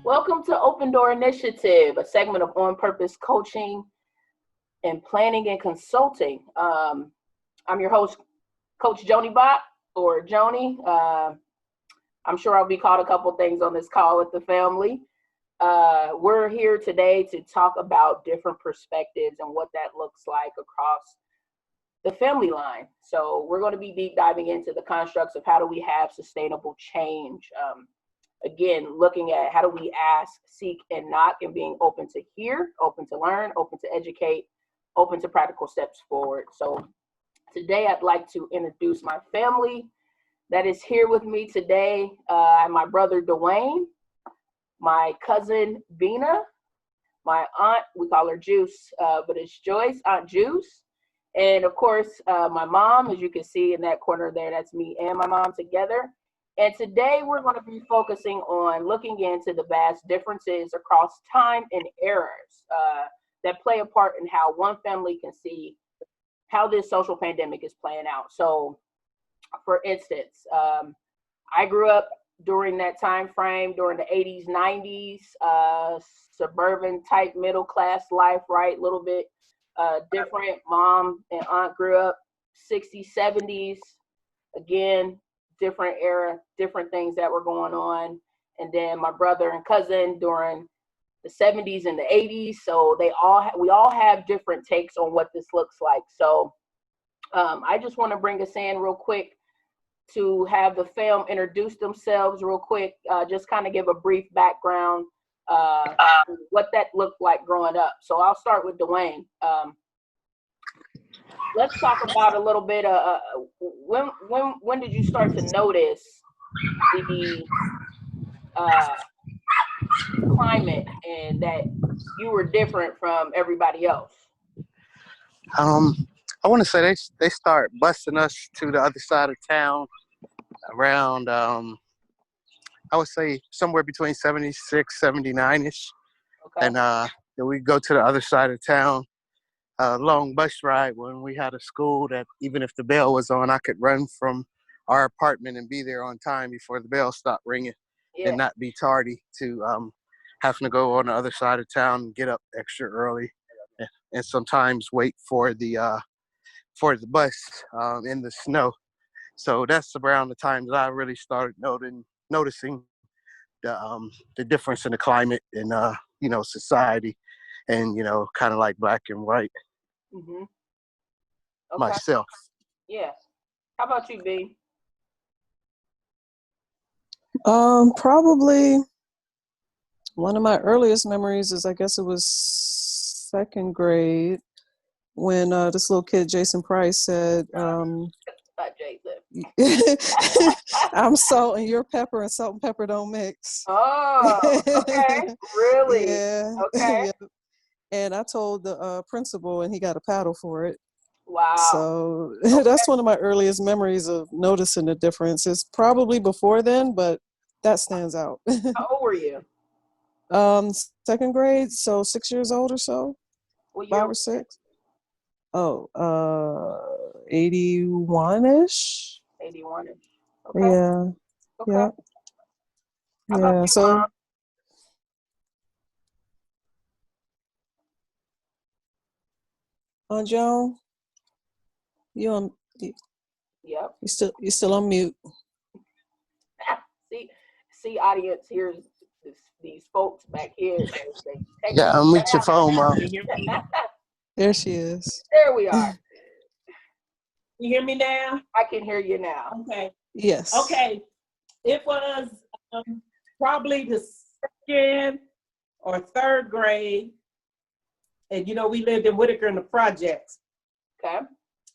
Welcome to Open Door Initiative, a segment of on-purpose coaching and planning and consulting. I'm your host, Coach Joanie or Joanie. I'm sure I'll be called a couple things on this call with the family. We're here today to talk about different perspectives and what that looks like across the family line. So we're going to be deep diving into the constructs of how do we have sustainable change. Again, looking at how do we ask, seek, and knock, and being open to hear, open to learn, open to educate, open to practical steps forward. So today I'd like to introduce my family that is here with me today. My brother Dwayne, my cousin Bina, my aunt, we call her Juice, but it's Joyce, Aunt Juice. And of course, my mom, as you can see in that corner there, that's me and my mom together. And today we're going to be focusing on looking into the vast differences across time and eras that play a part in how one family can see how this social pandemic is playing out. So, for instance, I grew up during that time frame, during the 80s, 90s, suburban type middle class life, right? A little bit different. Mom and aunt grew up 60s, 70s. Again, different era, different things that were going on. And then my brother and cousin during the 70s and the 80s. So we all have different takes on what this looks like. So I just want to bring us in real quick to have the film introduce themselves real quick, just kind of give a brief background, what that looked like growing up. So I'll start with Dwayne. Let's talk about a little bit. When did you start to notice the climate and that you were different from everybody else? I want to say they start busing us to the other side of town around I would say somewhere between 76, 79-ish. Okay. And then we go to the other side of town. Long bus ride when we had a school that even if the bell was on, I could run from our apartment and be there on time before the bell stopped ringing, and not be tardy to having to go on the other side of town and get up extra early, and sometimes wait for the bus in the snow. So that's around the time that I really started noticing the difference in the climate and society. And, kind of like black and white. Mm-hmm. Okay. Myself. Yeah. How about you, B? Probably one of my earliest memories is, I guess it was second grade when this little kid, Jason Price, said, I'm salt and you're pepper, and salt and pepper don't mix. Oh, okay. Really? Yeah. Okay. Yeah. And I told the principal, and he got a paddle for it. Wow. So that's one of my earliest memories of noticing the difference. It's probably before then, but that stands out. How old were you? Second grade, so 6 years old or so. What year? 5 or 6. 81-ish. 81-ish. Okay. Yeah. Okay. Yeah. You, so. Mom? Joan, you on? Yep. You still on mute. See, audience, here's these folks back here. Unmute your phone, Mom. There she is. There we are. You hear me now? I can hear you now. Okay. Yes. Okay. It was probably the second or third grade. And, we lived in Whitaker in the projects. Okay.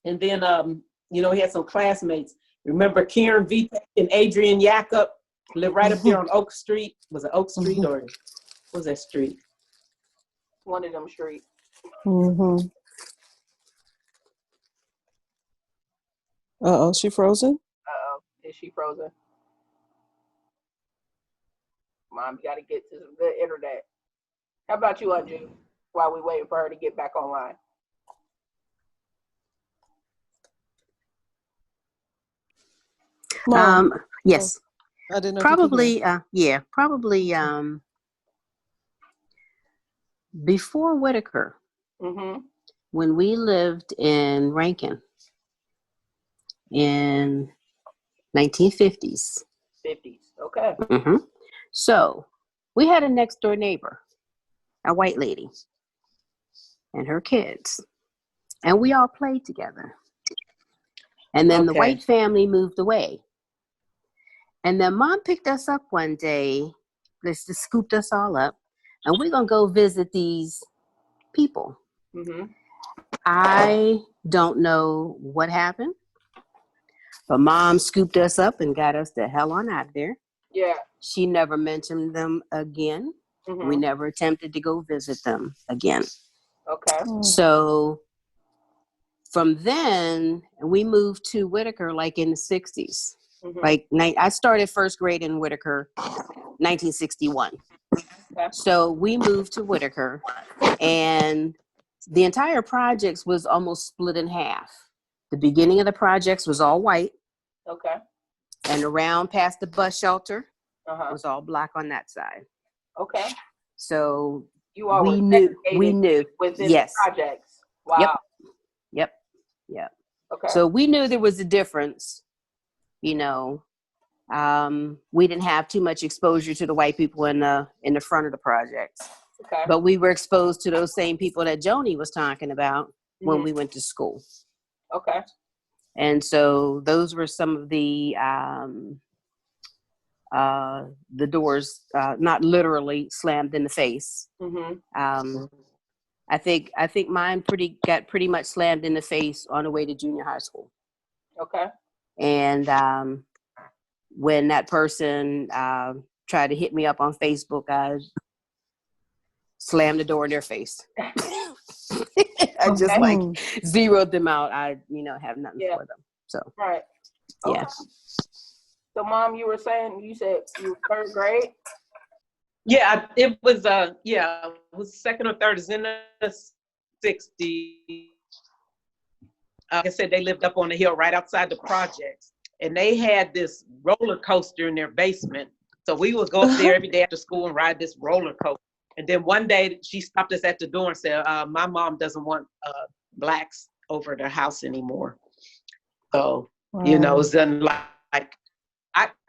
And then, he had some classmates. Remember Karen Vitek and Adrian Yakup lived right up there on Oak Street? Was it Oak Street or what was that street? One of them streets. Mm-hmm. Uh-oh, she frozen? Uh-oh, is she frozen? Mom, you got to get to some good internet. How about you, Aunt Jude, while we waiting for her to get back online? Yes. I didn't know probably, probably before Whitaker, when we lived in Rankin in 1950s. 50s. Okay. So we had a next door neighbor, a white lady, and her kids, and we all played together. And then the white family moved away. And then Mom picked us up one day, just scooped us all up, and we're going to go visit these people. I don't know what happened, but Mom scooped us up and got us the hell on out of there. Yeah. She never mentioned them again. We never attempted to go visit them again. Okay. So from then, we moved to Whitaker like in the 60s. Like I started first grade in Whitaker 1961. So we moved to Whitaker, and the entire projects was almost split in half. The beginning of the projects was all white. Okay. And around past the bus shelter was all black on that side. Okay. So you all we were knew within the projects. Wow. Yep. Okay. So we knew there was a difference. You know, we didn't have too much exposure to the white people in the front of the projects. Okay. But we were exposed to those same people that Joanie was talking about when we went to school. Okay. And so those were some of the doors, not literally slammed in the face. I think mine got pretty much slammed in the face on the way to junior high school. Okay. And when that person tried to hit me up on Facebook, I slammed the door in their face. I just like zeroed them out. I have nothing for them. So right. Yeah. So Mom, you were saying, you said you were third grade? Yeah, it was it was second or third. It's in the 60s. Like I said, they lived up on the hill right outside the projects, and they had this roller coaster in their basement. So we would go up there every day after school and ride this roller coaster. And then one day she stopped us at the door and said, my mom doesn't want blacks over their house anymore. So, it was like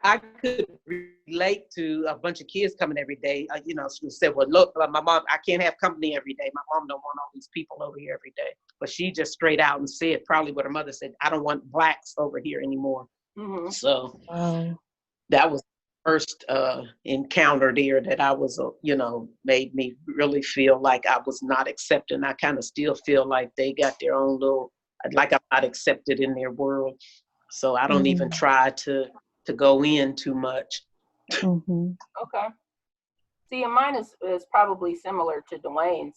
I could relate to a bunch of kids coming every day. She said, well, look, my mom, I can't have company every day. My mom don't want all these people over here every day. But she just straight out and said probably what her mother said, I don't want blacks over here anymore. So that was the first encounter there that I was, made me really feel like I was not accepted. And I kind of still feel like they got their own little, like I'm not accepted in their world. So I don't even try to go in too much. Okay. See, and mine is probably similar to Dwayne's.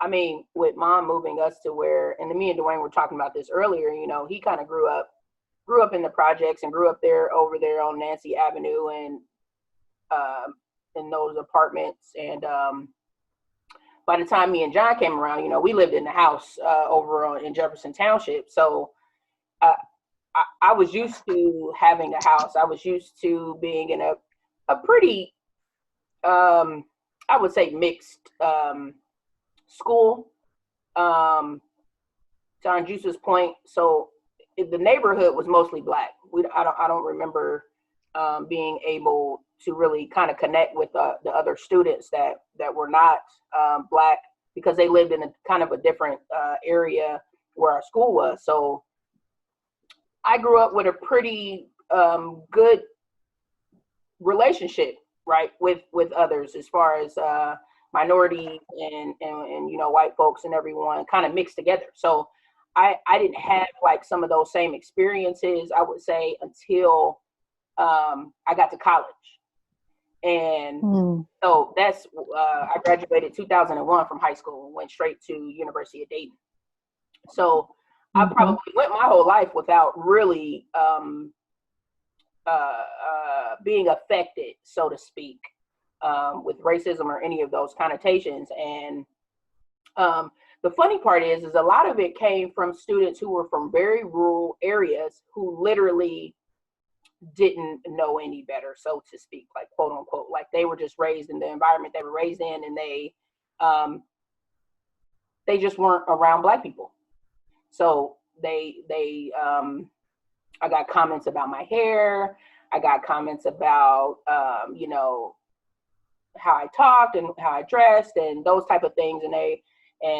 I mean, with Mom moving us to where, and me and Dwayne were talking about this earlier, he kind of grew up in the projects and grew up there over there on Nancy Avenue and in those apartments. And by the time me and John came around, we lived in the house over in Jefferson Township. So I was used to having a house. I was used to being in a pretty, I would say, mixed school. To John Juice's point, so the neighborhood was mostly black. I don't remember being able to really kind of connect with the other students that were not black, because they lived in a kind of a different area where our school was. So I grew up with a pretty good relationship, right, with others, as far as minority and white folks and everyone kind of mixed together. So I didn't have like some of those same experiences, I would say, until I got to college. And so that's I graduated 2001 from high school and went straight to University of Dayton. So I probably went my whole life without really being affected, so to speak, with racism or any of those connotations. And the funny part is a lot of it came from students who were from very rural areas who literally didn't know any better, so to speak, like quote unquote, like they were just raised in the environment they were raised in, and they they just weren't around Black people. So I got comments about my hair. I got comments about, you know, how I talked and how I dressed and those type of things. And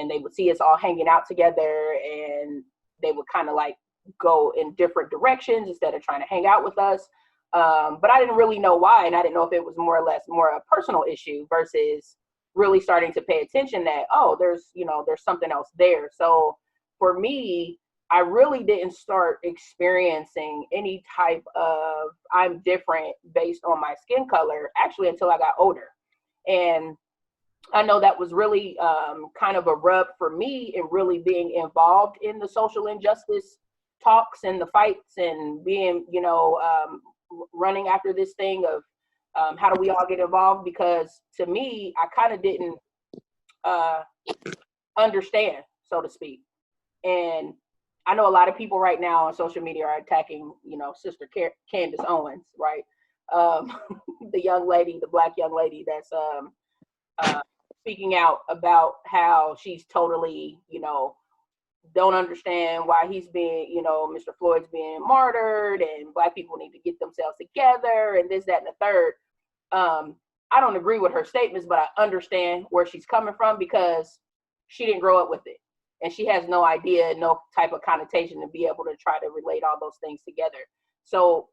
they would see us all hanging out together, and they would kind of like go in different directions instead of trying to hang out with us. But I didn't really know why. And I didn't know if it was more or less more a personal issue versus really starting to pay attention that, oh, there's something else there. So for me, I really didn't start experiencing any type of I'm different based on my skin color actually until I got older. And I know that was really kind of a rub for me in really being involved in the social injustice talks and the fights and being, you know, running after this thing of how do we all get involved? Because to me, I kind of didn't understand, so to speak. And I know a lot of people right now on social media are attacking, you know, Sister Candace Owens, right? The young lady, the Black young lady that's speaking out about how she's totally, you know, don't understand why he's being, you know, Mr. Floyd's being martyred and Black people need to get themselves together and this, that, and the third. I don't agree with her statements, but I understand where she's coming from because she didn't grow up with it. And she has no idea, no type of connotation to be able to try to relate all those things together. So,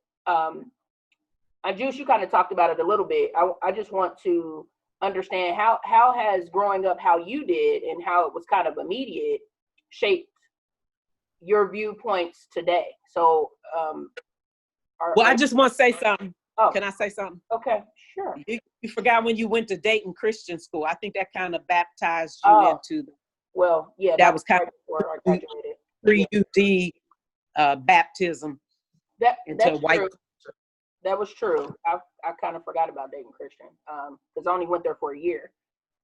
Juice, you kind of talked about it a little bit. I just want to understand how has growing up how you did and how it was kind of immediate shaped your viewpoints today. So, I just want to say something. Oh. Can I say something? Okay, sure. You forgot when you went to Dayton Christian School. I think that kind of baptized you into the. Well, yeah, that was kind right before I graduated. Pre-UD baptism. That's white. true. That was true. I kind of forgot about Dayton Christian because I only went there for a year.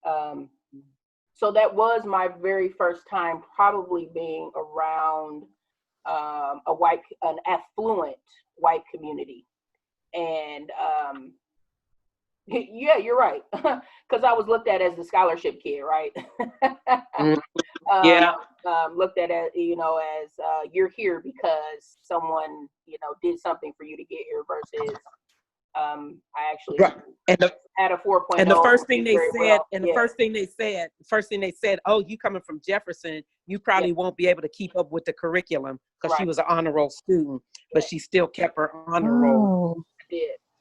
So that was my very first time probably being around an affluent white community. And yeah, you're right. Because I was looked at as the scholarship kid, right? Yeah. Looked at as, you know, as you're here because someone, you know, did something for you to get here versus I actually had a 4.0. And the first thing they said, the first thing they said, oh, you coming from Jefferson, you probably won't be able to keep up with the curriculum because she was an honor roll student, but she still kept her honor roll.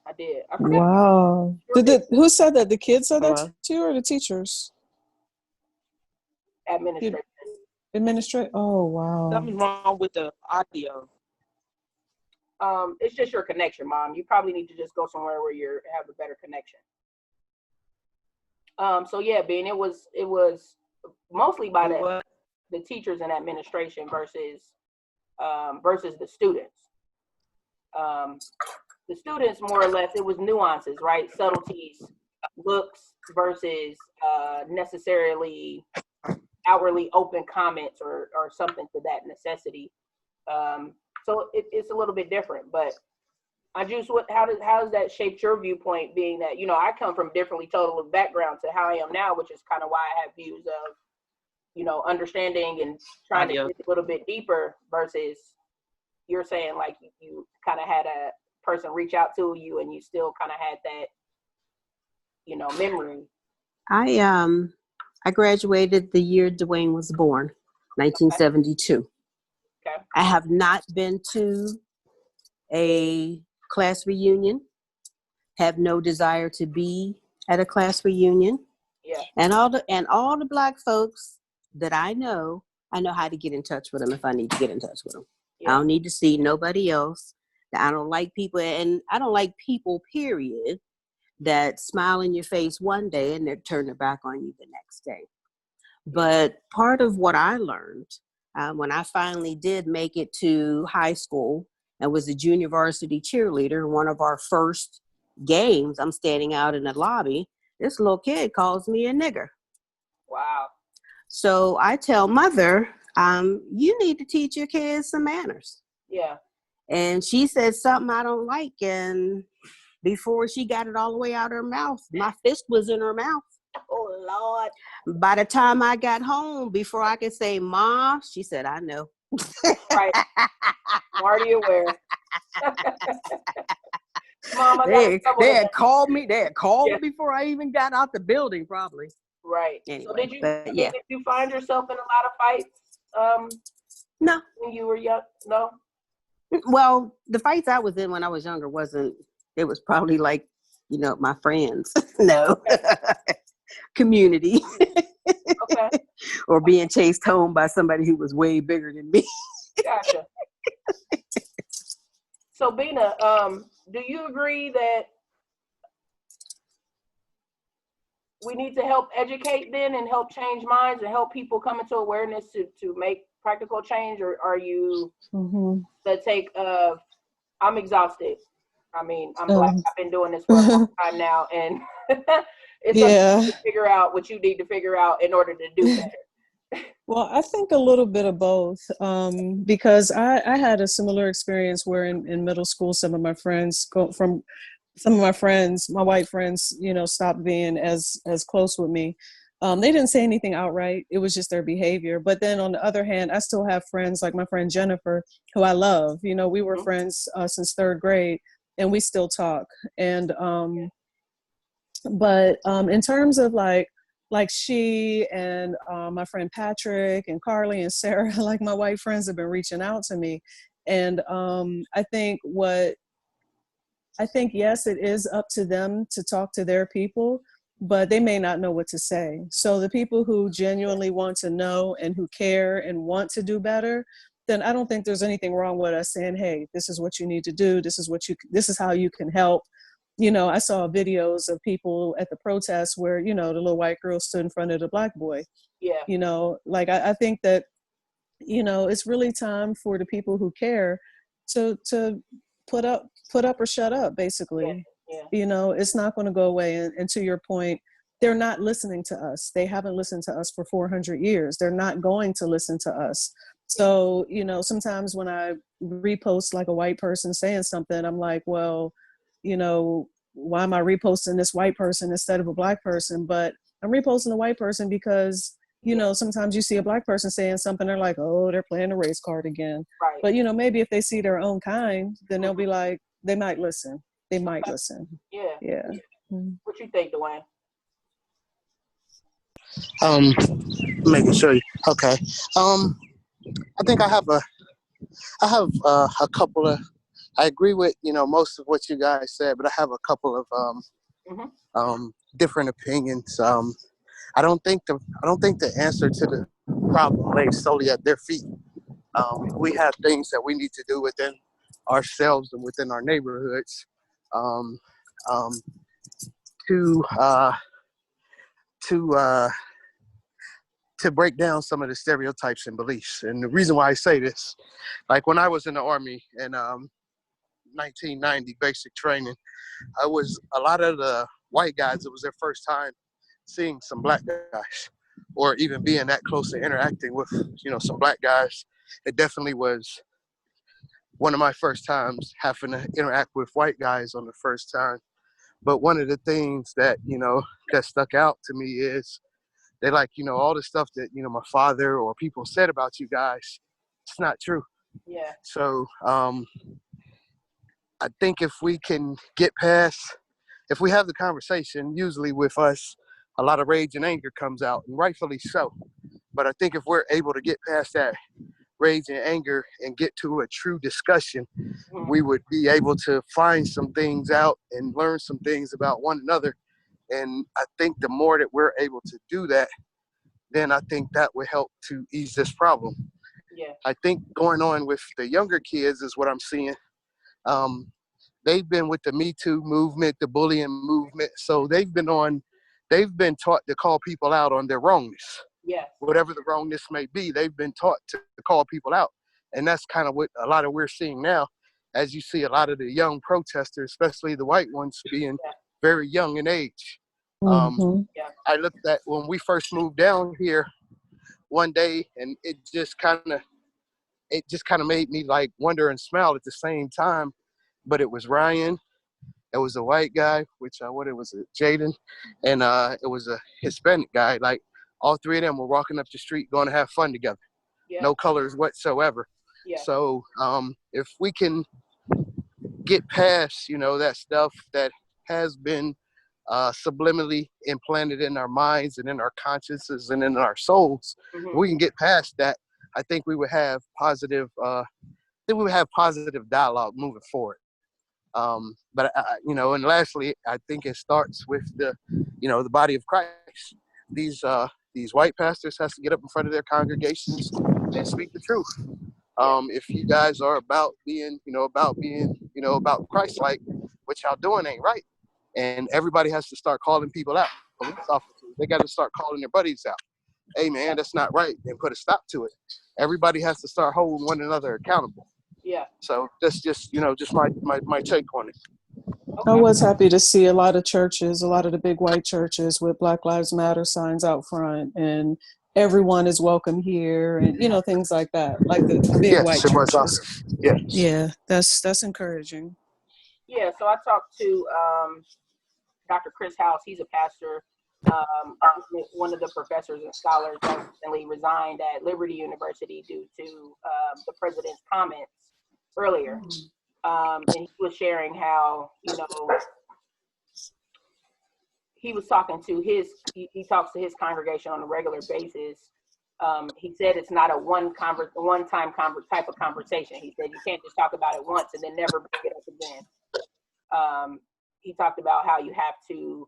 I did. Wow. Who said that? The kids said that to you or the teachers? Administrative. Oh, wow. Something wrong with the audio. It's just your connection, Mom. You probably need to just go somewhere where you have a better connection. So yeah, Ben, it was mostly by the teachers and administration versus the students. The students, more or less, it was nuances, right? Subtleties, looks versus necessarily outwardly open comments or something to that necessity. So it's a little bit different, but how does that shape your viewpoint, being that, you know, I come from differently total background to how I am now, which is kind of why I have views of, you know, understanding and trying to get a little bit deeper versus you're saying like you kind of had a person reach out to you and you still kind of had that, you know, memory. I graduated the year Dwayne was born, 1972. Okay. I have not been to a class reunion, have no desire to be at a class reunion. Yeah. And all the Black folks that I know how to get in touch with them if I need to get in touch with them. Yeah. I don't need to see nobody else. I don't like people, and I don't like people, period, that smile in your face one day and they're turning their back on you the next day. But part of what I learned when I finally did make it to high school and was a junior varsity cheerleader, one of our first games, I'm standing out in the lobby, this little kid calls me a nigger. Wow. So I tell mother, you need to teach your kids some manners. Yeah. And she said something I don't like, and before she got it all the way out her mouth, my fist was in her mouth. Oh, Lord. By the time I got home, before I could say, "Ma," she said, "I know." Right. I'm already aware. Mom, I got They in trouble they today. had called me. They had called Yeah. before I even got out the building, probably. Right. So Anyway, but did you find yourself in a lot of fights no. when you were young? No? Well, the fights I was in when I was younger wasn't. It was probably like, my friends. No. Community. Okay. Or being chased home by somebody who was way bigger than me. Gotcha. So Bina, do you agree that we need to help educate then and help change minds and help people come into awareness to make practical change, or are you the take of I'm exhausted? I mean, I'm Black. I've been doing this for a long time now, and it's up to you to figure out what you need to figure out in order to do better. Well, I think a little bit of both, because I had a similar experience where in middle school, some of my friends, my white friends, stopped being as close with me. They didn't say anything outright. It was just their behavior. But then on the other hand, I still have friends like my friend Jennifer, who I love. We were friends since third grade, and we still talk. And but in terms of like she and my friend Patrick and Carly and Sarah, like my white friends have been reaching out to me. And I think, yes, it is up to them to talk to their people, but they may not know what to say. So the people who genuinely want to know and who care and want to do better, then I don't think there's anything wrong with us saying, hey, this is what you need to do. This is how you can help. I saw videos of people at the protests where, the little white girl stood in front of the Black boy. Yeah. I think that, it's really time for the people who care to put up or shut up, basically. Yeah. It's not going to go away. And to your point, they're not listening to us. They haven't listened to us for 400 years. They're not going to listen to us. So, sometimes when I repost like a white person saying something, I'm like, well, why am I reposting this white person instead of a Black person? But I'm reposting a white person because, sometimes you see a Black person saying something, they're like, oh, they're playing the race card again. Right. But, maybe if they see their own kind, then they'll be like, they might listen. They might listen. Yeah. Yeah. What you think, Dwayne? Making sure. Okay. I think I have a couple of. I agree with most of what you guys said, but I have a couple of different opinions. I don't think the answer to the problem lays solely at their feet. We have things that we need to do within ourselves and within our neighborhoods um, to break down some of the stereotypes and beliefs. And the reason why I say this, like when I was in the Army in 1990 basic training, I was a lot of the white guys, it was their first time seeing some Black guys or even being that close to interacting with, some Black guys. It definitely was one of my first times having to interact with white guys on the first time. But one of the things that, that stuck out to me is they like, all the stuff that, my father or people said about you guys, it's not true. Yeah. So I think if we can get past, if we have the conversation, usually with us, a lot of rage and anger comes out, and rightfully so. But I think if we're able to get past that rage and anger and get to a true discussion, we would be able to find some things out and learn some things about one another. And I think the more that we're able to do that, then I think that would help to ease this problem. Yeah. I think going on with the younger kids is what I'm seeing. They've been with the Me Too movement, the bullying movement. So they've been taught to call people out on their wrongness. Yes. Whatever the wrongness may be, they've been taught to call people out. And that's kind of what a lot of we're seeing now, as you see a lot of the young protesters, especially the white ones, being very young in age. I looked at when we first moved down here one day, and it just kind of made me like wonder and smile at the same time. But it was Ryan, It was a white guy, which what it was, Jaden, and it was a Hispanic guy. Like all three of them were walking up the street, going to have fun together. Yeah. No colors whatsoever. Yeah. So if we can get past, that stuff that has been subliminally implanted in our minds and in our consciences and in our souls, if we can get past that, I think we would have positive. Positive dialogue moving forward. But and lastly, I think it starts with the body of Christ. These white pastors has to get up in front of their congregations and speak the truth. If you guys are about being about Christ-like, what y'all doing ain't right. And everybody has to start calling people out. Police officers, they got to start calling their buddies out. Hey man, that's not right, and put a stop to it. Everybody has to start holding one another accountable. Yeah. So that's just my take on it. I was happy to see a lot of churches, a lot of the big white churches with Black Lives Matter signs out front, and everyone is welcome here, and things like that, like the big white churches. Awesome. Yes. Yeah, that's encouraging. Yeah. So I talked to Dr. Chris House. He's a pastor. One of the professors and scholars that recently resigned at Liberty University due to the president's comments earlier. And he was sharing how, he was talking to he talks to his congregation on a regular basis. He said it's not a one-time type of conversation. He said you can't just talk about it once and then never bring it up again. He talked about how you have to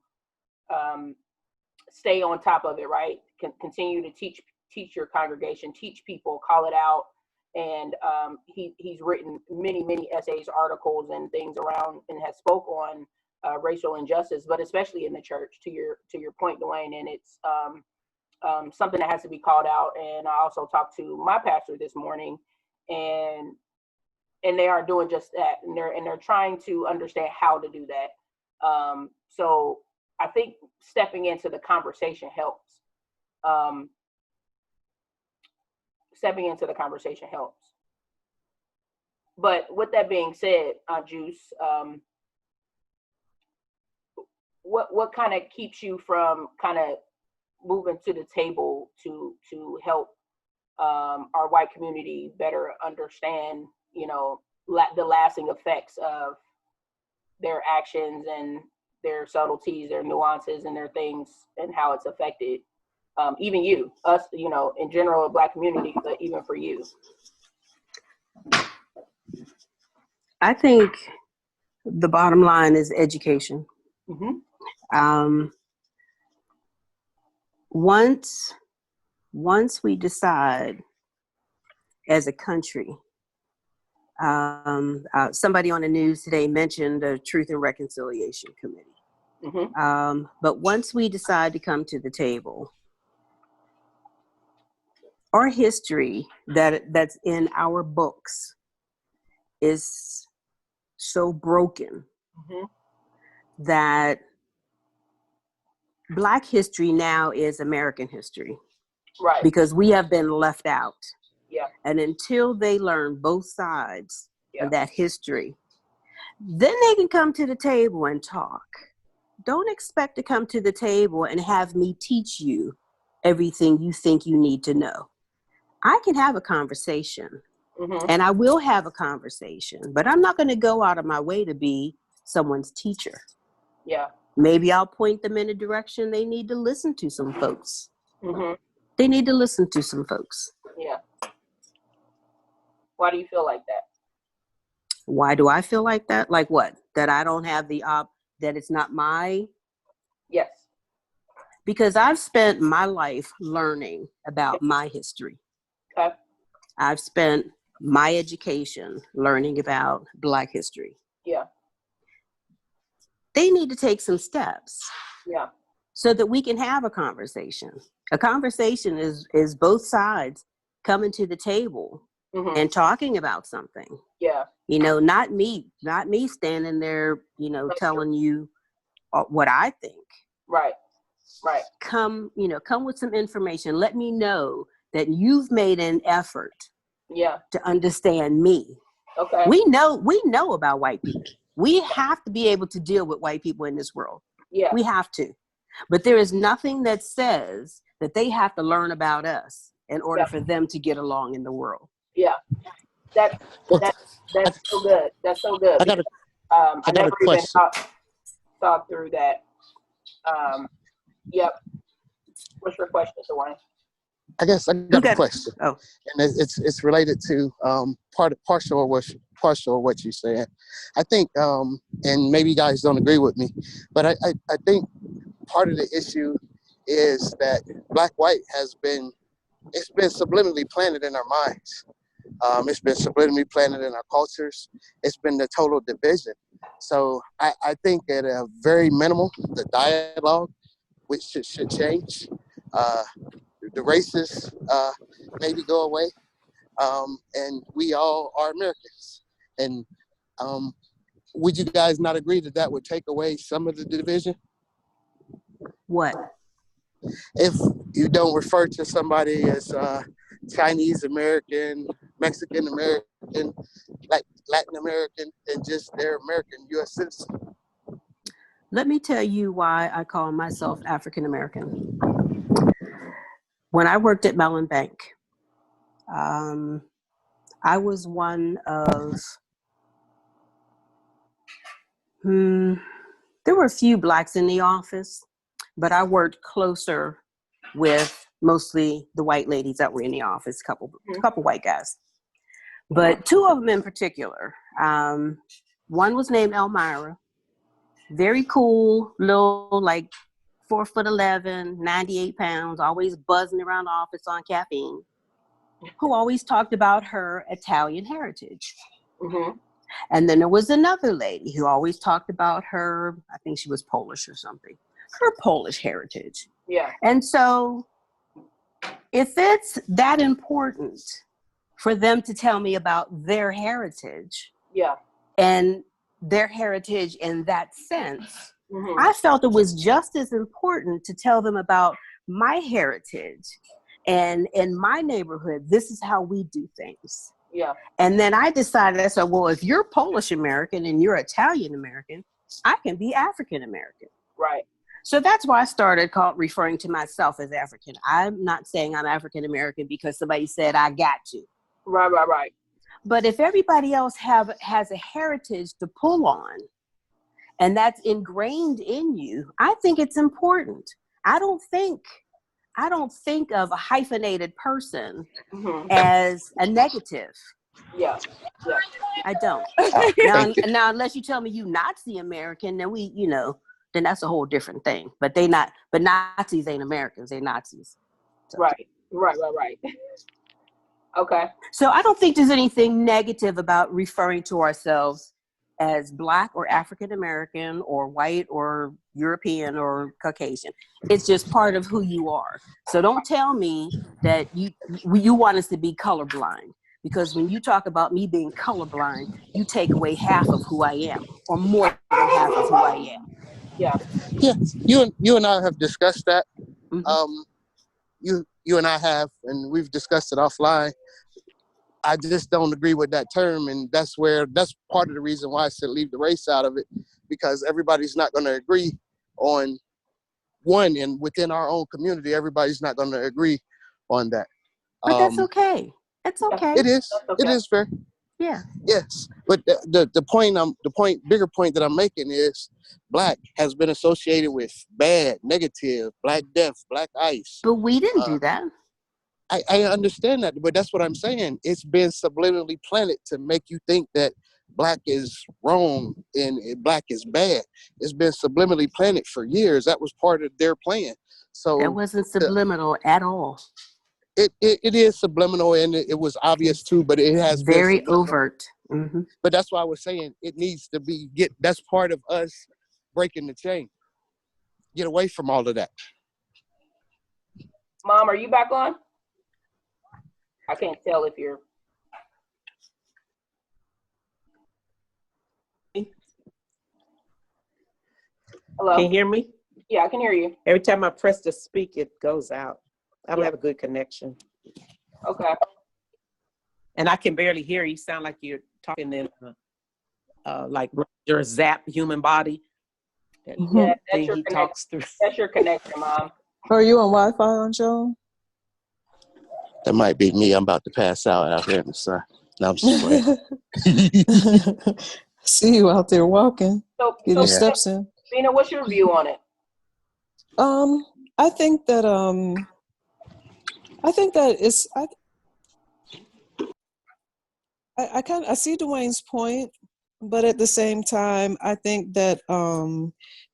stay on top of it, right? Continue to teach your congregation, teach people, call it out. And he's written many essays, articles, and things around, and has spoke on racial injustice, but especially in the church. To your point, Dwayne, and it's something that has to be called out. And I also talked to my pastor this morning, and they are doing just that, and they're trying to understand how to do that. So I think stepping into the conversation helps. Stepping into the conversation helps. But with that being said, Juice, what kind of keeps you from kind of moving to the table to help our white community better understand, the lasting effects of their actions and their subtleties, their nuances, and their things, and how it's affected even us, in general, Black community, but even for you? I think the bottom line is education. Mm-hmm. Once we decide as a country, somebody on the news today mentioned the Truth and Reconciliation Committee. Mm-hmm. But once we decide to come to the table, our history that's in our books is so broken that Black history now is American history. Right. Because we have been left out. Yeah. And until they learn both sides of that history, then they can come to the table and talk. Don't expect to come to the table and have me teach you everything you think you need to know. I can have a conversation, and I will have a conversation, but I'm not going to go out of my way to be someone's teacher. Yeah. Maybe I'll point them in a direction they need to listen to some folks. Mm-hmm. They need to listen to some folks. Yeah. Why do you feel like that? Why do I feel like that? Like what? That I don't have that it's not my... Yes. Because I've spent my life learning about my history. Okay. I've spent my education learning about Black history. Yeah. They need to take some steps. Yeah. So that we can have a conversation. A conversation is both sides coming to the table and talking about something. Yeah. Not me standing there, telling you what I think. Right. Right. Come with some information. Let me know that you've made an effort to understand me. Okay. We know about white people. We have to be able to deal with white people in this world. Yeah. We have to. But there is nothing that says that they have to learn about us in order for them to get along in the world. Yeah. That's so good. That's so good. I got a, I I got never a even question. thought through that. Yep. What's your question, Joanie? I guess I got a question. Oh, And it's related to partial of what you said. I think, and maybe you guys don't agree with me, but I think part of the issue is that black-white it's been subliminally planted in our minds. It's been subliminally planted in our cultures. It's been the total division. So I think at a very minimal, the dialogue, which should change. The races maybe go away. And we all are Americans. And would you guys not agree that that would take away some of the division? what? If you don't refer to somebody as Chinese American, Mexican American, like Latin American, and just they're American U.S. citizen. Let me tell you why I call myself African American. When I worked at Mellon Bank, I was one of, there were a few blacks in the office, but I worked closer with mostly the white ladies that were in the office, a couple white guys. But two of them in particular. One was named Elmira, very cool, little, like 4'11", 98 pounds, always buzzing around the office on caffeine, who always talked about her Italian heritage. Mm-hmm. And then there was another lady who always talked about her, I think she was Polish or something, her Polish heritage. Yeah. And so if it's that important for them to tell me about their heritage, Yeah. and their heritage in that sense, Mm-hmm. I felt it was just as important to tell them about my heritage. And in my neighborhood, this is how we do things. Yeah. And then I decided, I said, well, if you're Polish American and you're Italian American, I can be African American. Right. So that's why I started referring to myself as African. I'm not saying I'm African American because somebody said I got to. Right. But if everybody else has a heritage to pull on, and that's ingrained in you, I think it's important. I don't think of a hyphenated person as a negative. Yeah. Yeah. I don't. Now, unless you tell me you Nazi American, then then that's a whole different thing. But Nazis ain't Americans, they're Nazis. So. Right. Okay. So I don't think there's anything negative about referring to ourselves as Black or African American or white or European or Caucasian. It's just part of who you are. So don't tell me that you want us to be colorblind, because when you talk about me being colorblind, you take away half of who I am, or more than half of who I am. Yeah. Yeah. You and I have discussed that. Mm-hmm. You and I have, and we've discussed it offline. I just don't agree with that term, and that's part of the reason why I said leave the race out of it, because everybody's not going to agree on one, and within our own community, everybody's not going to agree on that. But that's okay. It's okay. It is. Okay. It is fair. Yeah. Yes, but the bigger point that I'm making is Black has been associated with bad, negative, Black death, Black ice. But we didn't do that. I understand that, but that's what I'm saying. It's been subliminally planted to make you think that Black is wrong and Black is bad. It's been subliminally planted for years. That was part of their plan. So that wasn't subliminal at all. It is subliminal, and it was obvious too, but it has very been overt. Mm-hmm. But that's why I was saying it needs to be that's part of us breaking the chain. Get away from all of that. Mom, are you back on? I can't tell if you're. Hello? Can you hear me? Yeah, I can hear you. Every time I press to speak, it goes out. I don't have a good connection. Okay. And I can barely hear you. You sound like you're talking in like your Zap human body. That Yeah, thing he talks through. That's your connection, Mom. Are you on Wi-Fi, on Joan? That might be me. I'm about to pass out here in the sun. No, I'm just playing. See you out there walking, getting your Yeah. steps in. Bina, what's your view on it? I think that it's I see Dwayne's point, but at the same time, I think that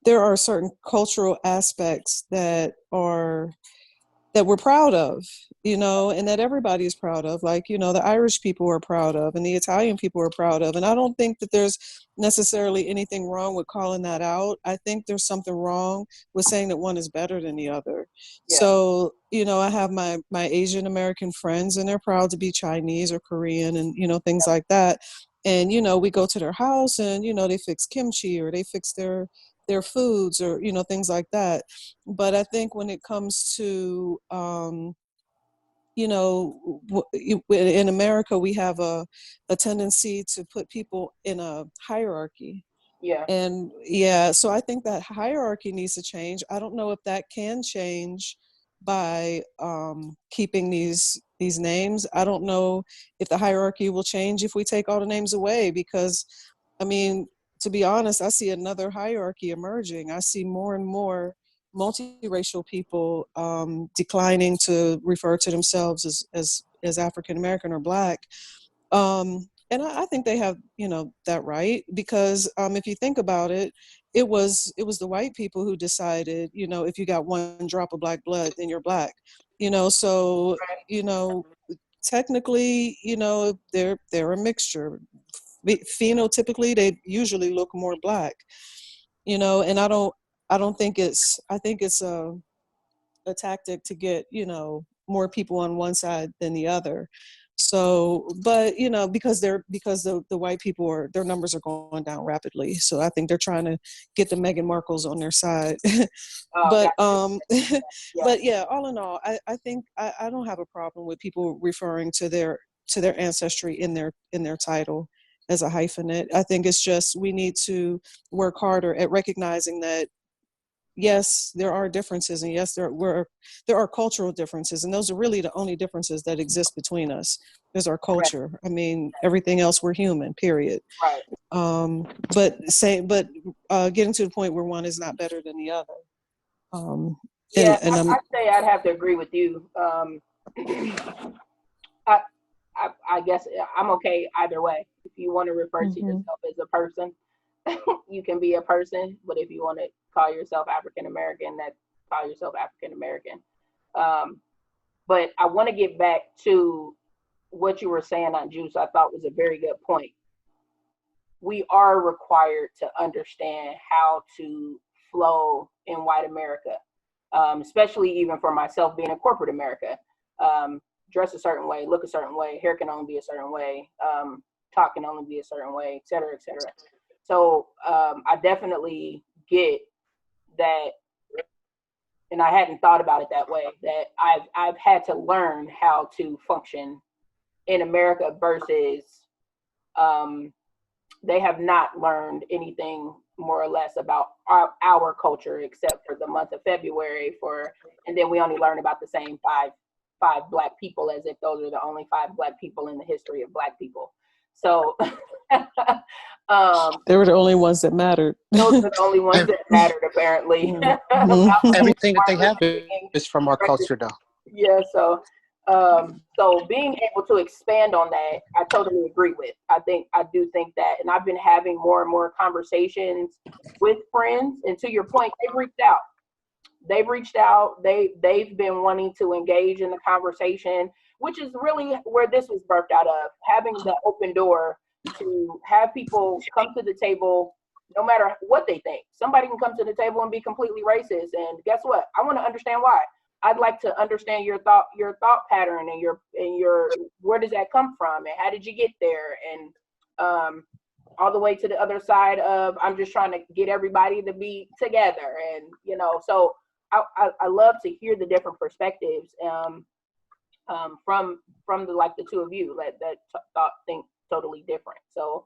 there are certain cultural aspects that we're proud of, and that everybody is proud of. Like, the Irish people are proud of, and the Italian people are proud of. And I don't think that there's necessarily anything wrong with calling that out. I think there's something wrong with saying that one is better than the other. Yeah. So, I have my Asian American friends, and they're proud to be Chinese or Korean and, things like that. And, we go to their house and, they fix kimchi or they fix their foods or, things like that. But I think when it comes to, in America, we have a tendency to put people in a hierarchy. Yeah. And so I think that hierarchy needs to change. I don't know if that can change by keeping these names. I don't know if the hierarchy will change if we take all the names away, because, to be honest, I see another hierarchy emerging. I see more and more multiracial people declining to refer to themselves as African American or Black. And I think they have, that right, because if you think about it, it was the white people who decided, if you got one drop of Black blood, then you're Black. So, technically, they're a mixture. Phenotypically, they usually look more Black. And I don't think I think it's a tactic to get, more people on one side than the other. So, but, because the white people their numbers are going down rapidly. So I think they're trying to get the Meghan Markles on their side. But, but yeah, all in all, I think I don't have a problem with people referring to their ancestry in their title as a hyphenate. I think it's just, we need to work harder at recognizing that, yes, there are differences, and yes, there are cultural differences, and those are really the only differences that exist between us. There's our culture. Everything else, we're human, period. Right. But getting to the point where one is not better than the other. I'd say I'd have to agree with you. I guess I'm okay either way. If you want to refer to yourself as a person, you can be a person. But if you want to call yourself African American, call yourself African American. But I want to get back to what you were saying on Juice. I thought was a very good point. We are required to understand how to flow in white America, especially even for myself being in corporate America. Dress a certain way, look a certain way, hair can only be a certain way, talk can only be a certain way, et cetera, et cetera. So I definitely get that, and I hadn't thought about it that way, that I've had to learn how to function in America versus they have not learned anything more or less about our culture except for the month of February and then we only learn about the same five Black people as if those are the only 5 Black people in the history of Black people. So they were the only ones that mattered. Those are the only ones that mattered, apparently. Everything that they have is from our culture, though. Yeah, so being able to expand on that, I totally agree with. I do think that, and I've been having more and more conversations with friends, and to your point, they've reached out. They've been wanting to engage in the conversation, which is really where this was birthed out of, having the open door to have people come to the table no matter what they think. Somebody can come to the table and be completely racist, and guess what? I want to understand why. I'd like to understand your thought pattern and your where does that come from and how did you get there, and all the way to the other side of I'm just trying to get everybody to be together, and so I love to hear the different perspectives from the two of you that think totally different. So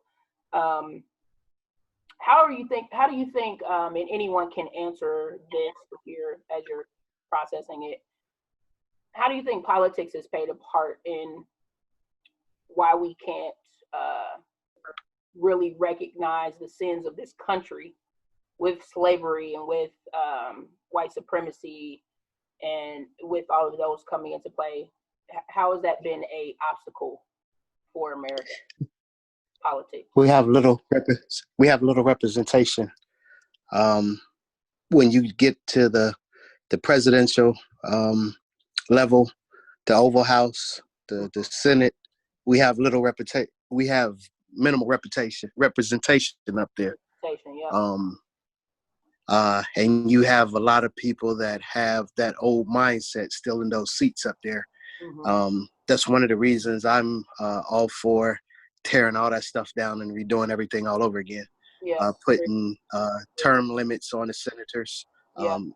how do you think, and anyone can answer this here as you're processing it, how do you think politics has played a part in why we can't really recognize the sins of this country with slavery and with white supremacy and with all of those coming into play? How has that been a obstacle for American politics? We have little representation. When you get to the presidential level, the Oval House, the Senate, we have we have minimal representation up there. And you have a lot of people that have that old mindset still in those seats up there. That's one of the reasons I'm all for tearing all that stuff down and redoing everything all over again. Putting term limits on the senators, and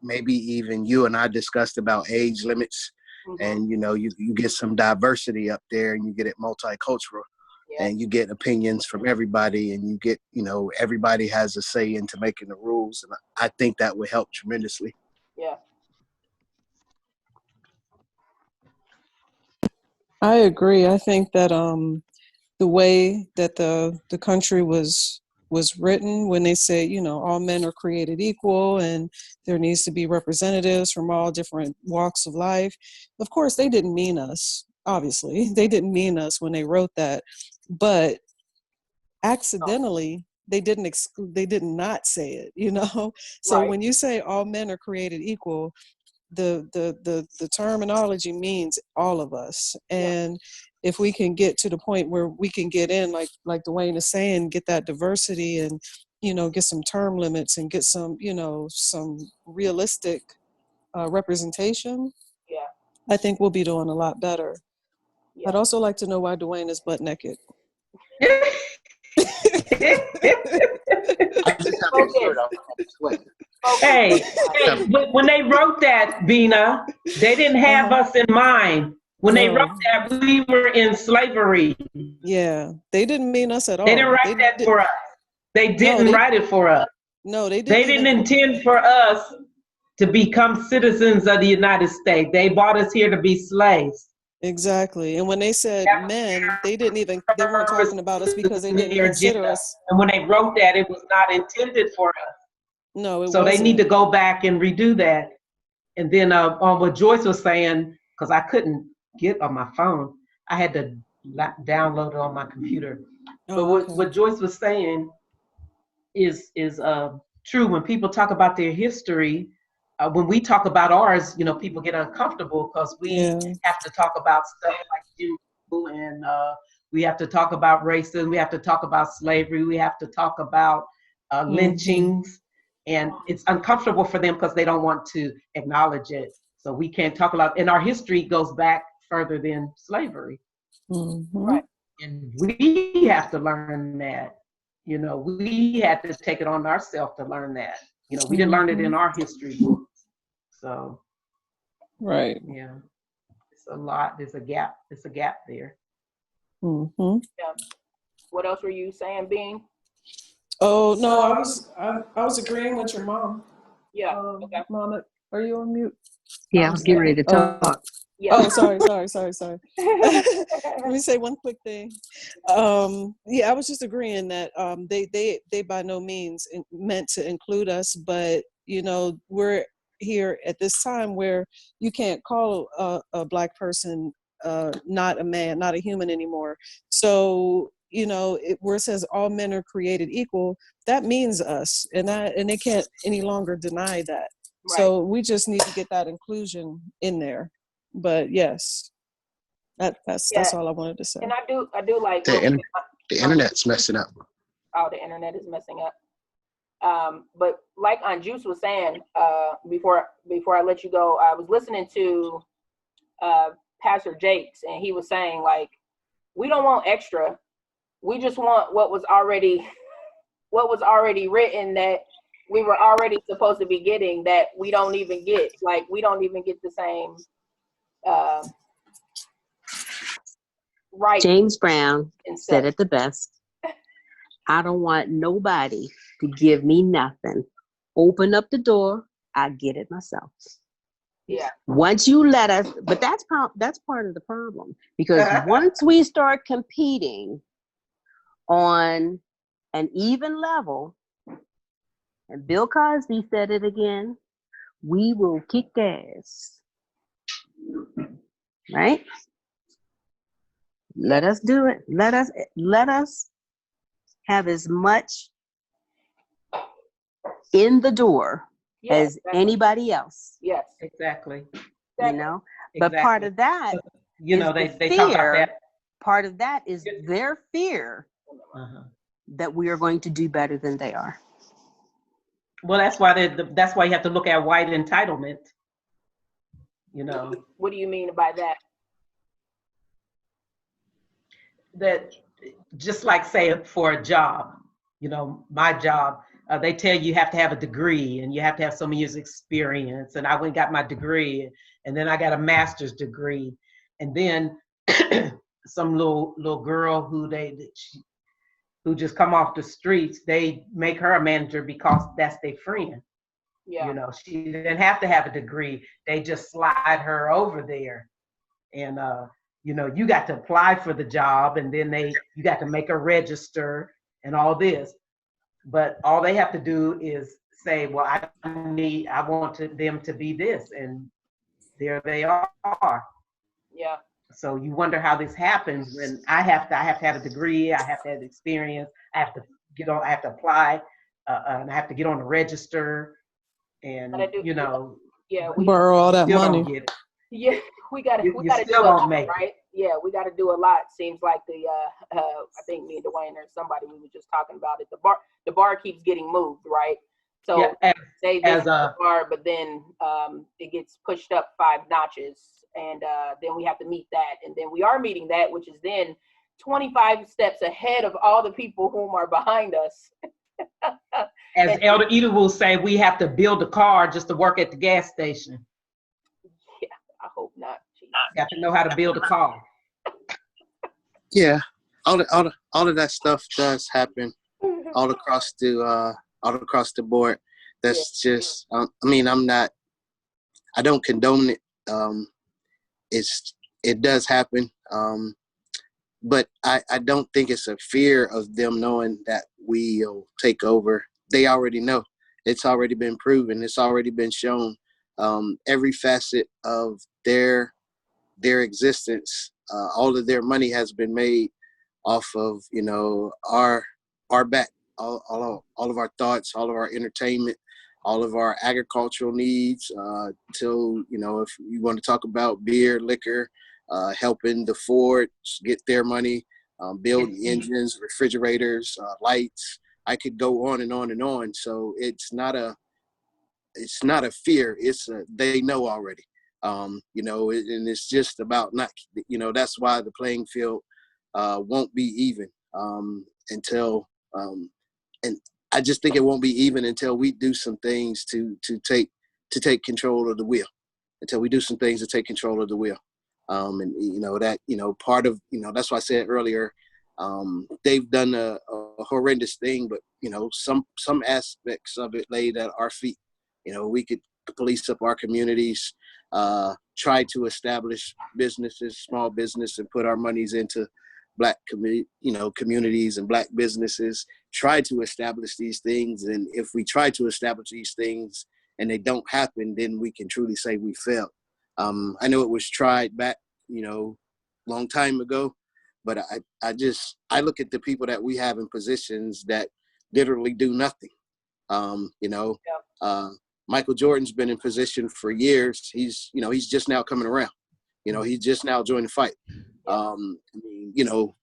maybe even you and I discussed about age limits, and you get some diversity up there, and you get it multicultural, and you get opinions from everybody, and you get everybody has a say into making the rules, and I think that would help tremendously. I agree. I think that the way that the country was written, when they say, all men are created equal and there needs to be representatives from all different walks of life. Of course, they didn't mean us. Obviously, they didn't mean us when they wrote that, but accidentally they did not say it. So when you say all men are created equal, the terminology means all of us. And if we can get to the point where we can get in, like Dwayne is saying, get that diversity and, get some term limits and get some, some realistic representation, I think we'll be doing a lot better. I'd also like to know why Dwayne is butt naked. Hey, when they wrote that, Bina, they didn't have us in mind. When they wrote that, we were in slavery. Yeah, they didn't mean us at all. They didn't write that for us. They didn't write it for us. No, they didn't. They didn't intend for us to become citizens of the United States. They brought us here to be slaves. Exactly. And when they said men, they weren't talking about us because they didn't consider us. And when they wrote that, it was not intended for us. No, it so wasn't. They need to go back and redo that. And then on what Joyce was saying, because I couldn't get on my phone, I had to download it on my computer. But what Joyce was saying is true. When people talk about their history, when we talk about ours, people get uncomfortable because we have to talk about stuff like you, and we have to talk about racism, we have to talk about slavery, we have to talk about lynchings, and it's uncomfortable for them because they don't want to acknowledge it. So we can't talk about, and our history goes back further than slavery. Right. And we have to learn that. We had to take it on ourselves to learn that. We didn't learn it in our history books. So, right. Yeah, it's a lot. There's a gap. There's a gap there. Yeah. What else were you saying, Bean? Oh no, I was agreeing with your mom. Yeah. Okay. Mama, are you on mute? Yeah, I was getting ready to talk. Yeah. Oh, sorry. Let me say one quick thing. I was just agreeing that they by no means meant to include us, but we're here at this time where you can't call a Black person not a man, not a human anymore. So where it says all men are created equal, that means us, and they can't any longer deny that. Right. So we just need to get that inclusion in there. But yes, that's all I wanted to say. And I do like the internet's messing up. Oh, the internet is messing up. But like Aunt Juice was saying, before I let you go, I was listening to Pastor Jakes, and he was saying, like, we don't want extra. We just want what was already written, that we were already supposed to be getting, that we don't even get. Like, we don't even get the same right. James Brown said it the best. I don't want nobody to give me nothing. Open up the door, I get it myself. Yeah. Once you let us, but that's part of the problem, because once we start competing on an even level, and Bill Cosby said it again, we will kick ass. Right? Let us do it. Let us have as much in the door as anybody else. Yes. Exactly. You know, but part of that, you know, is they fear. talk about that. Part of that is their fear that we are going to do better than they are. Well, that's why you have to look at white entitlement. You know. What do you mean by that? That just like say for a job, you know, my job, they tell you have to have a degree and you have to have so many years experience. And I went and got my degree, and then I got a master's degree, and then some little girl who just come off the streets, they make her a manager because that's their friend. Yeah. You know, she didn't have to have a degree. They just slide her over there. And you know, you got to apply for the job, and then you got to make a register and all this. But all they have to do is say, well, I want them to be this, and there they are. Yeah. So you wonder how this happens when I have to have a degree, I have to have experience, I have to apply, and I have to get on the register, and you know, borrow all that money. Don't get it. Yeah, we got to do still a lot, don't make right? Yeah, we got to do a lot. Seems like I think me and Dwayne or somebody, we were just talking about it. The bar keeps getting moved, right? So say this is the bar, but then it gets pushed up 5 notches, and then we have to meet that, and then we are meeting that, which is then 25 steps ahead of all the people whom are behind us. As Elder Eda will say, we have to build a car just to work at the gas station. Yeah, I hope not. You have to know how to build a car. Yeah, all of that stuff does happen all across the board. That's just, I mean, I don't condone it. It does happen. But I don't think it's a fear of them knowing that we'll take over. They already know. It's already been proven. It's already been shown. Every facet of their existence, all of their money has been made off of, you know, our back, all of our thoughts, all of our entertainment, all of our agricultural needs, till, you know, if you want to talk about beer, liquor, helping the Fords get their money, build engines, refrigerators, lights. I could go on and on and on. So it's not a fear. They know already. You know, and it's just about not, you know, that's why the playing field won't be even until, and I just think it won't be even until we do some things to take control of the wheel, until we do some things to take control of the wheel. And, you know, that, you know, part of, you know, that's why I said earlier, they've done a horrendous thing, but, you know, some aspects of it laid at our feet. You know, we could police up our communities, try to establish businesses, small business, and put our monies into Black communities and Black businesses, try to establish these things. And if we try to establish these things and they don't happen, then we can truly say we failed. I know it was tried back, you know, long time ago, but I look at the people that we have in positions that literally do nothing. You know, Michael Jordan's been in position for years. He's just now coming around. You know, he's just now joined the fight. I mean, you know,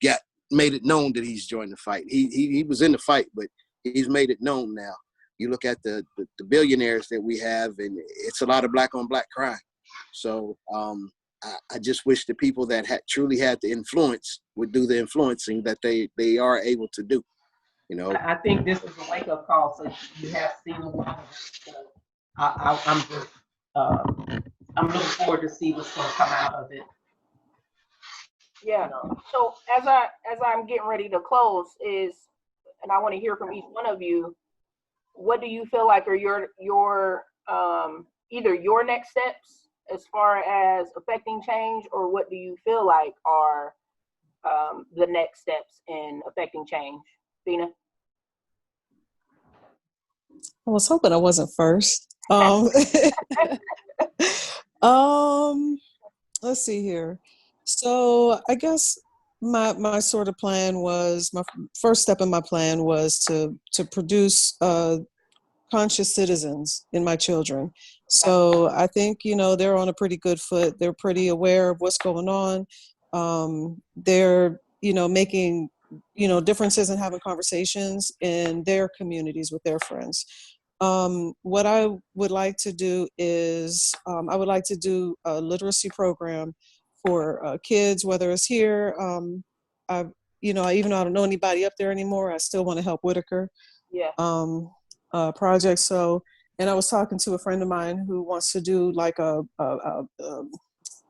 made it known that he's joined the fight. He was in the fight, but he's made it known now. You look at the billionaires that we have, and it's a lot of Black on Black crime. So I just wish the people that truly had the influence would do the influencing that they are able to do. You know, I think this is a wake up call. So you have seen. I'm looking forward to see what's going to come out of it. Yeah. So as I'm getting ready to close, is and I want to hear from each one of you, what do you feel like are your either your next steps as far as affecting change, or what do you feel like are the next steps in affecting change? Bina? I was hoping I wasn't first. Let's see here. So I guess my sort of plan was, my first step in my plan was to produce conscious citizens in my children. So I think, they're on a pretty good foot. They're pretty aware of what's going on. They're, making, differences and having conversations in their communities with their friends. What I would like to do is, I would like to do a literacy program for kids, whether it's here. Even though I don't know anybody up there anymore, I still want to help Whitaker. Yeah. Project. So, and I was talking to a friend of mine who wants to do like a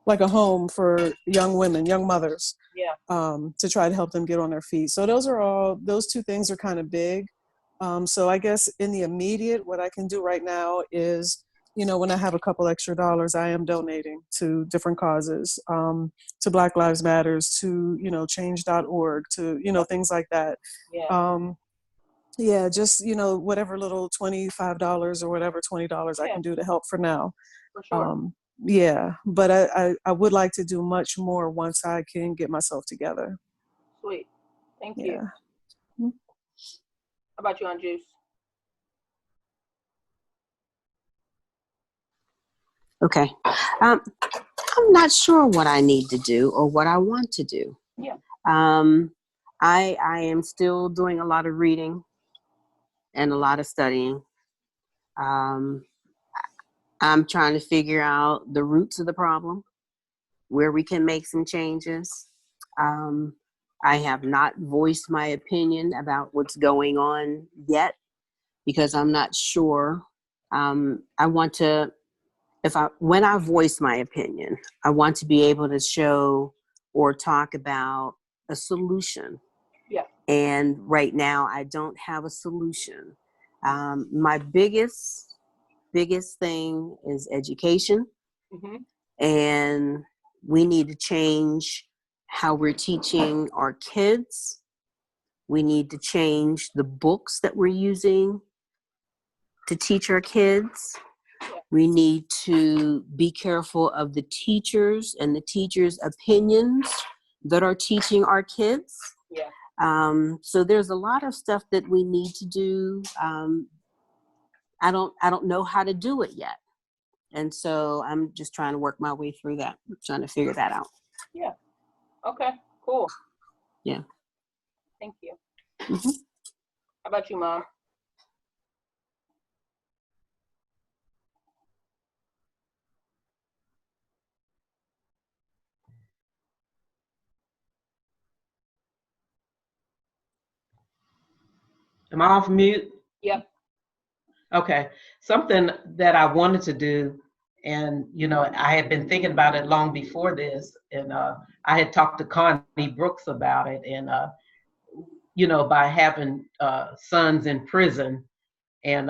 home for young women, young mothers. Yeah. To try to help them get on their feet. So those two things are kind of big. So I guess in the immediate, what I can do right now is, when I have a couple extra dollars, I am donating to different causes, to Black Lives Matters, to, change.org, to, things like that. Yeah. Just, whatever little $25 or whatever $20 I can do to help for now. For sure. But I would like to do much more once I can get myself together. Sweet. Thank you. Mm-hmm. How about you, Aunt Juice? Okay. I'm not sure what I need to do or what I want to do. Yeah. I am still doing a lot of reading and a lot of studying. I'm trying to figure out the roots of the problem, where we can make some changes. I have not voiced my opinion about what's going on yet because I'm not sure. I want to, when I voice my opinion, I want to be able to show or talk about a solution. Yeah. And right now I don't have a solution. My biggest thing is education. Mm-hmm. And we need to change how we're teaching our kids. We need to change the books that we're using to teach our kids. We need to be careful of the teachers and the teachers' opinions that are teaching our kids. Yeah. So there's a lot of stuff that we need to do. I don't know how to do it yet. And so I'm just trying to work my way through that. I'm trying to figure that out. Yeah. Okay, cool. Yeah. Thank you. Mm-hmm. How about you, Mom? Am I off mute? Yep. Okay. Something that I wanted to do, and I had been thinking about it long before this, and I had talked to Connie Brooks about it, and by having sons in prison, and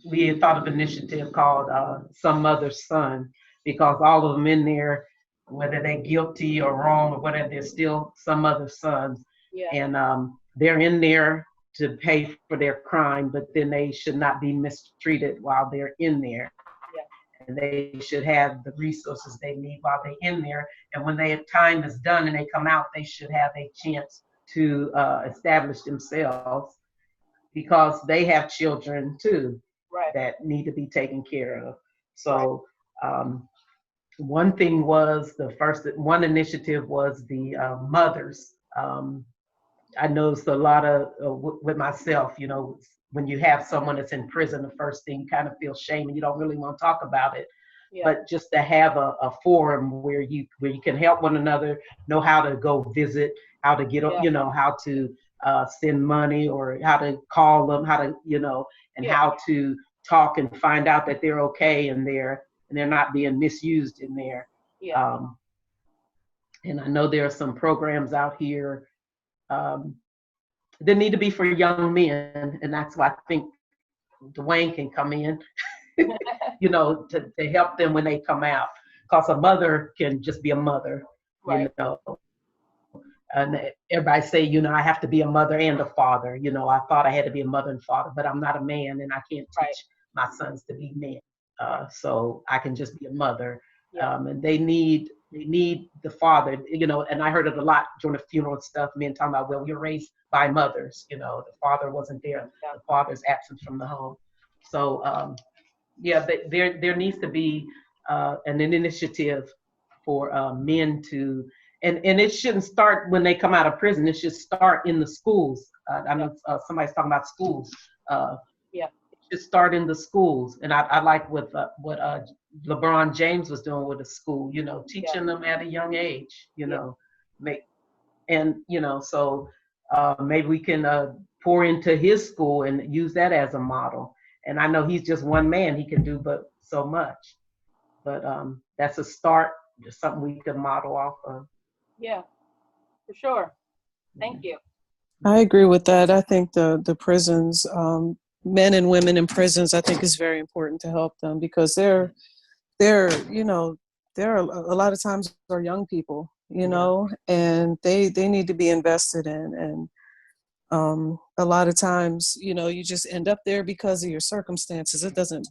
we had thought of an initiative called Some Mother's Son, because all of them in there, whether they're guilty or wrong or whatever, they're still some mother's sons. Yeah. And they're in there to pay for their crime, but then they should not be mistreated while they're in there. Yeah. And they should have the resources they need while they're in there. And when their time is done and they come out, they should have a chance to establish themselves, because they have children too, right, that need to be taken care of. So one thing was, one initiative was the mothers. I noticed a lot of, with myself, when you have someone that's in prison, the first thing you kind of feel shame and you don't really want to talk about it. Yeah. But just to have a forum where you can help one another, know how to go visit, how to get, how to send money, or how to call them, how to, and how to talk and find out that they're okay and they're not being misused in there. Yeah. And I know there are some programs out here They need to be for young men, and that's why I think Dwayne can come in, to help them when they come out. Because a mother can just be a mother, Right. And everybody say, I have to be a mother and a father. I thought I had to be a mother and father, but I'm not a man, and I can't Right. teach my sons to be men. So I can just be a mother. Yeah. And they need the father, and I heard it a lot during the funeral and stuff, men talking about, well, we were raised by mothers, the father wasn't there. Yeah. The father's absent from the home. So, there needs to be an initiative for men to, and it shouldn't start when they come out of prison. It should start in the schools. I know somebody's talking about schools. Yeah. It should start in the schools. And I like what LeBron James was doing with the school, teaching them at a young age, so maybe we can pour into his school and use that as a model. And I know he's just one man, he can do but so much. But that's a start, just something we can model off of. Yeah, for sure. Thank you. I agree with that. I think the prisons, men and women in prisons, I think is very important to help them, because they're there are a lot of times are young people, and they need to be invested in. And a lot of times, you just end up there because of your circumstances. It doesn't,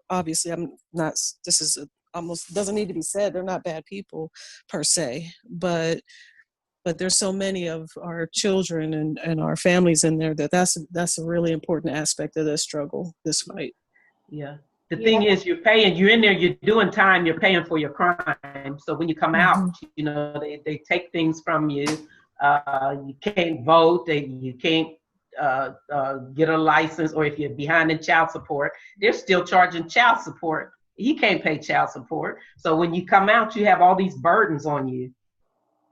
obviously, I'm not, this is almost doesn't need to be said. They're not bad people per se, but there's so many of our children and our families in there that's a really important aspect of this struggle, this fight. Yeah. The thing is, you're in there, you're doing time, you're paying for your crime. So when you come out, they take things from you. You can't vote, you can't get a license, or if you're behind in child support, they're still charging child support. He can't pay child support. So when you come out, you have all these burdens on you.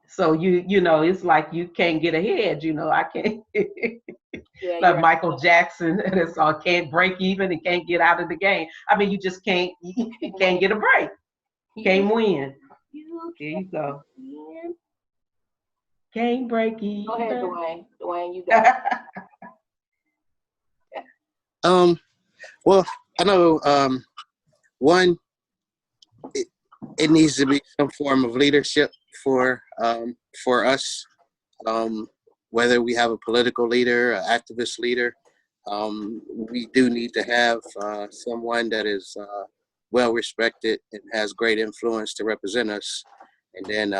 So it's like you can't get ahead. I can't. Like Michael Jackson, that's all, can't break even and can't get out of the game. I mean, you just can't. You can't get a break. Can't win. Here you go. Can't break even. Go ahead, Dwayne. Dwayne, you got it. Well, I know one, it needs to be some form of leadership for us, whether we have a political leader, an activist leader. We do need to have someone that is well respected and has great influence to represent us. And then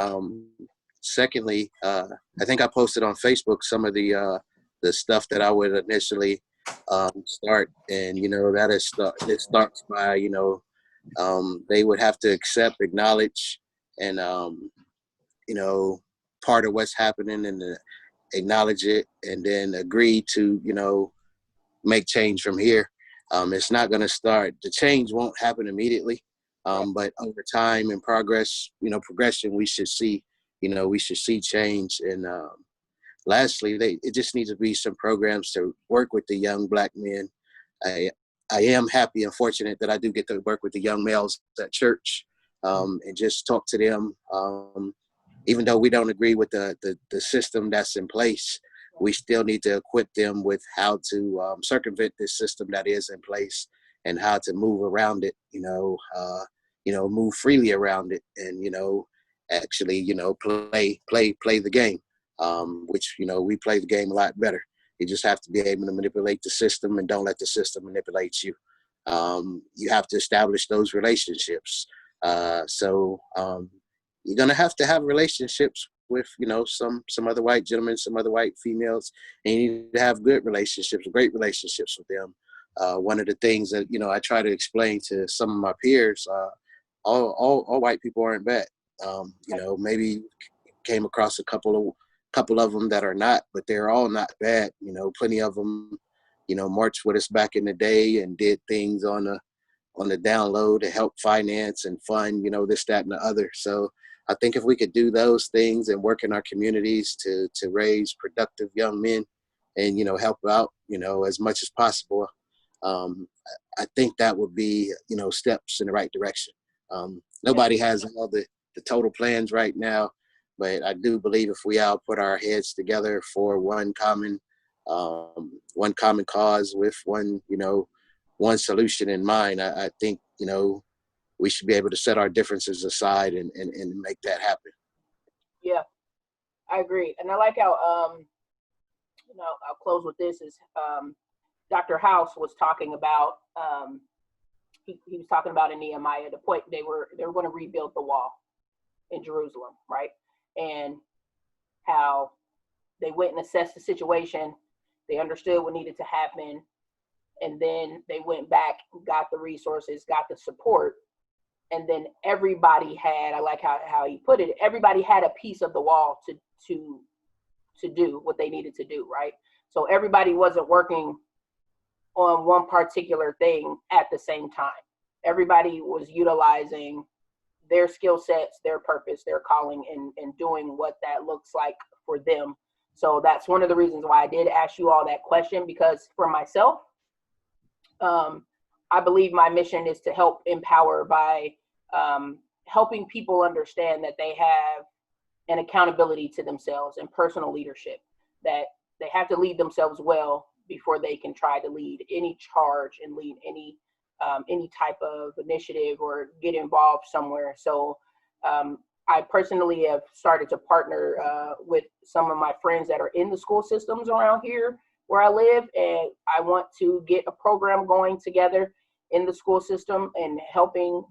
secondly, I think I posted on Facebook some of the stuff that I would initially start, and it starts by they would have to accept, acknowledge, and part of what's happening, and acknowledge it, and then agree to make change from here. It's not going to start. The change won't happen immediately, but over time and progression, we should see change. And lastly, it just needs to be some programs to work with the young Black men. I am happy and fortunate that I do get to work with the young males at church, and just talk to them. Even though we don't agree with the system that's in place, we still need to equip them with how to circumvent this system that is in place, and how to move around it, move freely around it, and, actually, play the game, which, we play the game a lot better. You just have to be able to manipulate the system, and don't let the system manipulate you. You have to establish those relationships. So you're going to have relationships with, some other white gentlemen, some other white females, and you need to have good relationships, great relationships with them. One of the things that, I try to explain to some of my peers, all white people aren't bad. Maybe came across a couple of them that are not, but they're all not bad. Plenty of them, marched with us back in the day and did things on the down low to help finance and fund, this, that, and the other. So I think if we could do those things and work in our communities to raise productive young men and, help out, as much as possible, I think that would be, steps in the right direction. Nobody has all the total plans right now, but I do believe if we all put our heads together for one common one common cause with one solution in mind. I think, we should be able to set our differences aside and make that happen. Yeah, I agree. And I like how, I'll close with this is Dr. House was talking about, he was talking about in Nehemiah, the point they were going to rebuild the wall in Jerusalem, right? And how they went and assessed the situation. They understood what needed to happen. And then they went back, got the resources, got the support. And then everybody had, I like how he put it, everybody had a piece of the wall to do what they needed to do, right? So everybody wasn't working on one particular thing at the same time. Everybody was utilizing their skill sets, their purpose, their calling, and doing what that looks like for them. So that's one of the reasons why I did ask you all that question, because for myself, I believe my mission is to help empower by helping people understand that they have an accountability to themselves and personal leadership, that they have to lead themselves well before they can try to lead any charge and lead any type of initiative or get involved somewhere. So I personally have started to partner with some of my friends that are in the school systems around here where I live, and I want to get a program going together in the school system and helping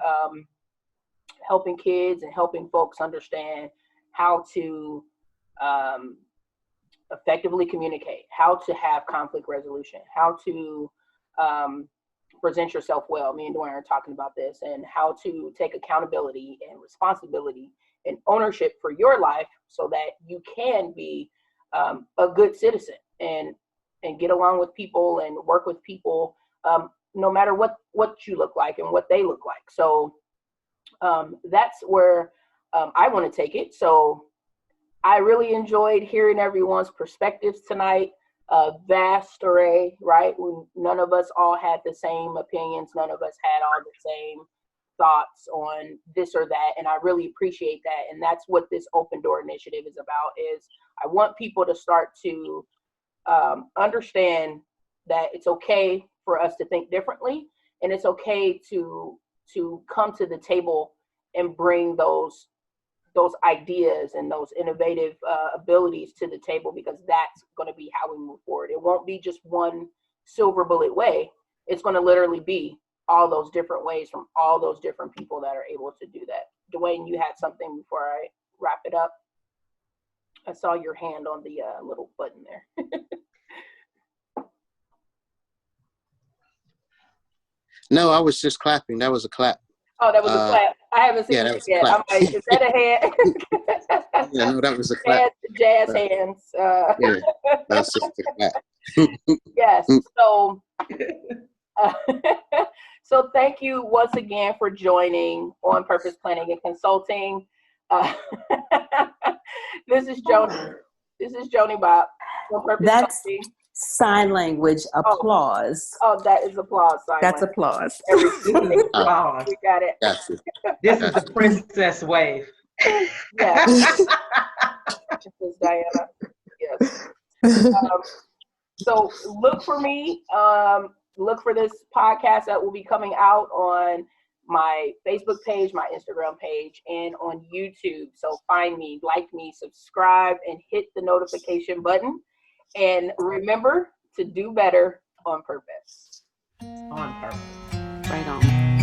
kids and helping folks understand how to effectively communicate, how to have conflict resolution, how to present yourself well. Me and Dwayne are talking about this, and how to take accountability and responsibility and ownership for your life so that you can be a good citizen and get along with people and work with people, no matter what you look like and what they look like. So that's where I want to take it. So I really enjoyed hearing everyone's perspectives tonight. A vast array, right? None of us all had the same opinions. None of us had all the same thoughts on this or that. And I really appreciate that. And that's what this Open Door Initiative is about, is I want people to start to understand that it's okay for us to think differently. And it's okay to come to the table and bring those ideas and those innovative abilities to the table, because that's going to be how we move forward. It won't be just one silver bullet way. It's going to literally be all those different ways from all those different people that are able to do that. Dwayne, you had something before I wrap it up? I saw your hand on the little button there. No, I was just clapping. That was a clap. Oh, that was a clap. I haven't seen it yet. I'm like, is that a hand? Yeah, no, that was a clap. Jazz hands. Yeah, that's just a clap. Yes. So, so thank you once again for joining On Purpose Planning and Consulting. This is Joni. This is Joanie Bob. On Purpose That's Planning. Sign language applause. Oh, that is applause. That's applause. Applause. We got it. Gotcha. This is the princess wave. Yeah. This is Diana. Yes. So look for me. Look for this podcast that will be coming out on my Facebook page, my Instagram page, and on YouTube. So find me, like me, subscribe, and hit the notification button. And remember to do better on purpose. On purpose. Right on.